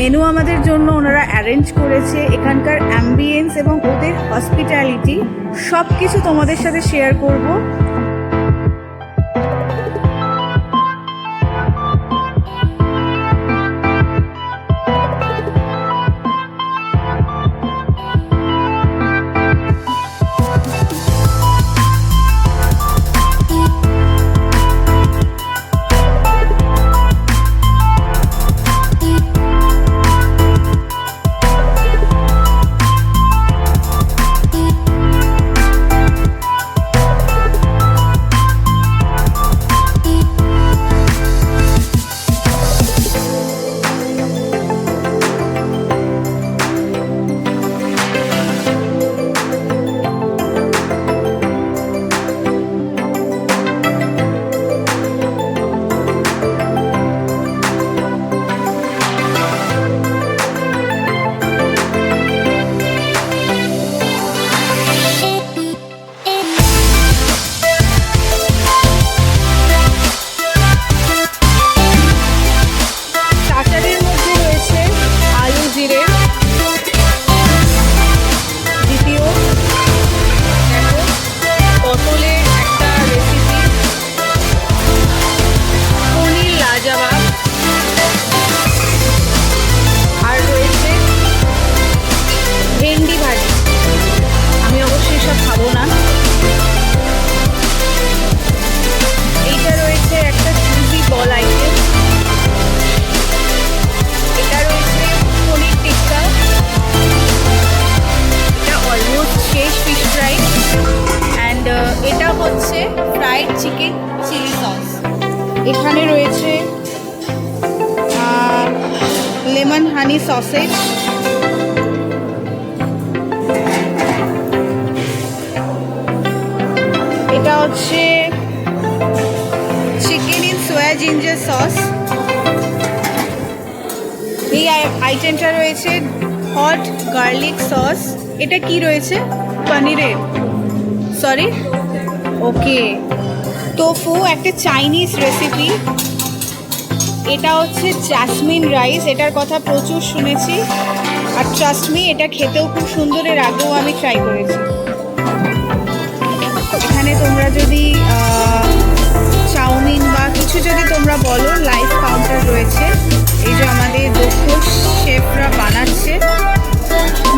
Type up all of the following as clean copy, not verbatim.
Menu আমাদের জন্য ওনারা অ্যারেঞ্জ করেছে। এখানকার অ্যাম্বিয়েন্স এবং ওদের হসপিটালিটি সব কিছু তোমাদের সাথে শেয়ার করব। এটা হচ্ছে ফ্রাইড চিকেন চিলি সস। এখানে রয়েছে লেমন হানি সসেজ, এটা হচ্ছে chicken in soya ginger sauce. এই আইটেমটা রয়েছে হট গার্লিক সস। এটা কি রয়েছে? পনিরের, সরি, ওকে, টোফু, একটা চাইনিজ রেসিপি। এটা হচ্ছে জাসমিন রাইস, এটার কথা প্রচুর শুনেছি আর ট্রাস্ট মি এটা খেতেও খুব সুন্দর, এর আগেও আমি ট্রাই করেছি। এখানে তোমরা যদি চাউমিন বা কিছু যদি তোমরা বলো, লাইভ কাউন্টার রয়েছে। এই যে আমাদের দক্ষ শেফরা বানাচ্ছে।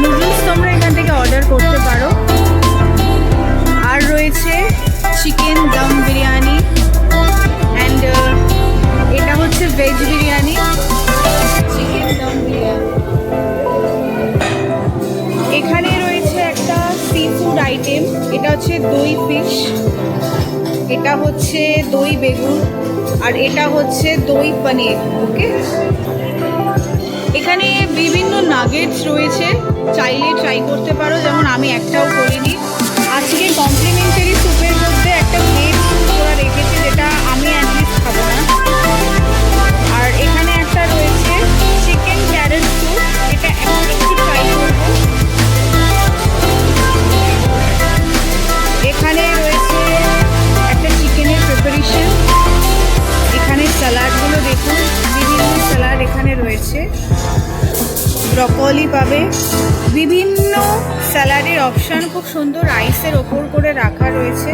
নুডলস তোমরা এখান থেকে অর্ডার করতে পারো। আর রয়েছে চিকেন দম বিরিয়ানি অ্যান্ড এটা হচ্ছে ভেজ বিরিয়ানি, চিকেন দম বিরিয়ানি। এখানে রয়েছে একটা সি ফুড আইটেম, এটা হচ্ছে দই ফিশ, এটা হচ্ছে দই বেগুন আর এটা হচ্ছে দই পনির। ওকে, এখানে বিভিন্ন নাগেটস রয়েছে, চাইলে ট্রাই করতে পারো, যেমন আমি একটাও করিনি। আজকে কমপ্লিমেন্টারি স্যুপের মধ্যে একটা ভেজ স্যুপ ওরা রেখেছে, যেটা আমি অ্যাটলিস্ট খাবো না। আর এখানে একটা রয়েছে চিকেন ক্যারেট স্যুপ, এটা একটু ট্রাই করবো। এখানে রয়েছে একটা চিকেনের প্রিপারেশন। এখানে স্যালাডগুলো দেখুন, বিভিন্ন স্যালাড এখানে রয়েছে। ব্রকলি পাবে, বিভিন্ন স্যালাডের অপশান খুব সুন্দর রাইসের ওপর করে রাখা রয়েছে।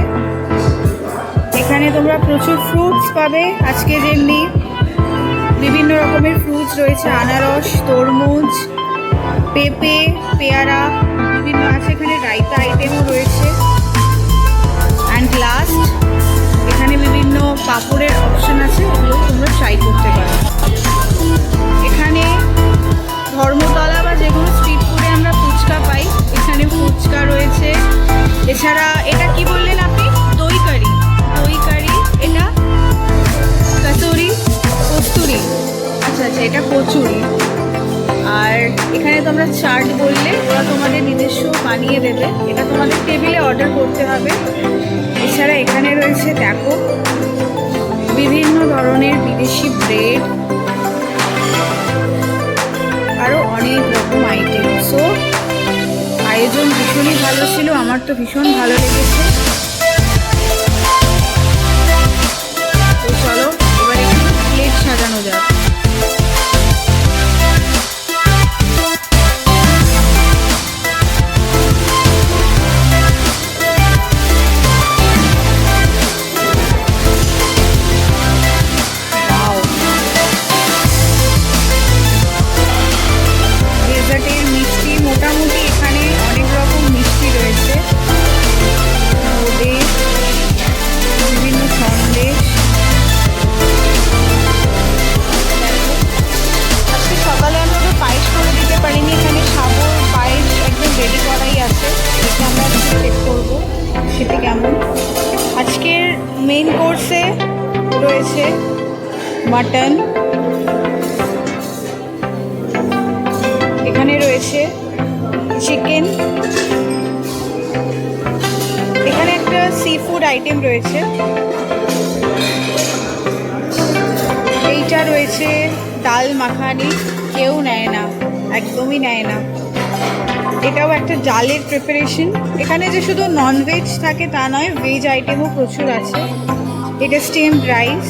এখানে তোমরা প্রচুর ফ্রুটস পাবে, আজকে যেমনি বিভিন্ন রকমের ফ্রুটস রয়েছে, আনারস, তরমুজ, পেঁপে, পেয়ারা বিভিন্ন আছে। এখানে রায়তা আইটেমও রয়েছে। অ্যান্ড লাস্ট এখানে বিভিন্ন পাঁপড়ের অপশান আছে, ওগুলো তোমরা ট্রাই করতে পারো। এখানে ধর্মতলা বা যে কোনো স্ট্রিট ফুডে আমরা ফুচকা পাই, এখানে ফুচকা রয়েছে। এছাড়া এটা কি বললেন আপনি? দই কারি, দই কারি, এটা কচুরি, কস্তুরি, আচ্ছা আচ্ছা, এটা কচুরি। আর এখানে তোমরা চাট বললে ওরা তোমাদের নিজস্ব বানিয়ে দেবে, এটা তোমাদের টেবিলে অর্ডার করতে হবে। এছাড়া এখানে রয়েছে দেখো বিভিন্ন ধরনের বিদেশি ব্রেড, আরও অনেক রকম আইটেম। সো আয়োজন ভীষণই ভালো ছিল, আমার তো ভীষণ ভালো লেগেছে। তো চলো এবার একটু প্লেট সাজানো যাক। মাটন, এখানে রয়েছে চিকেন, এখানে একটা সি ফুড আইটেম রয়েছে, এইটা রয়েছে ডাল মাখানি, কেউ নেয় না, একদমই নেয় না। এটাও একটা ডালের প্রিপারেশন। এখানে যে শুধু ননভেজ থাকে তা নয়, ভেজ আইটেমও প্রচুর আছে। এটা স্টিমড রাইস,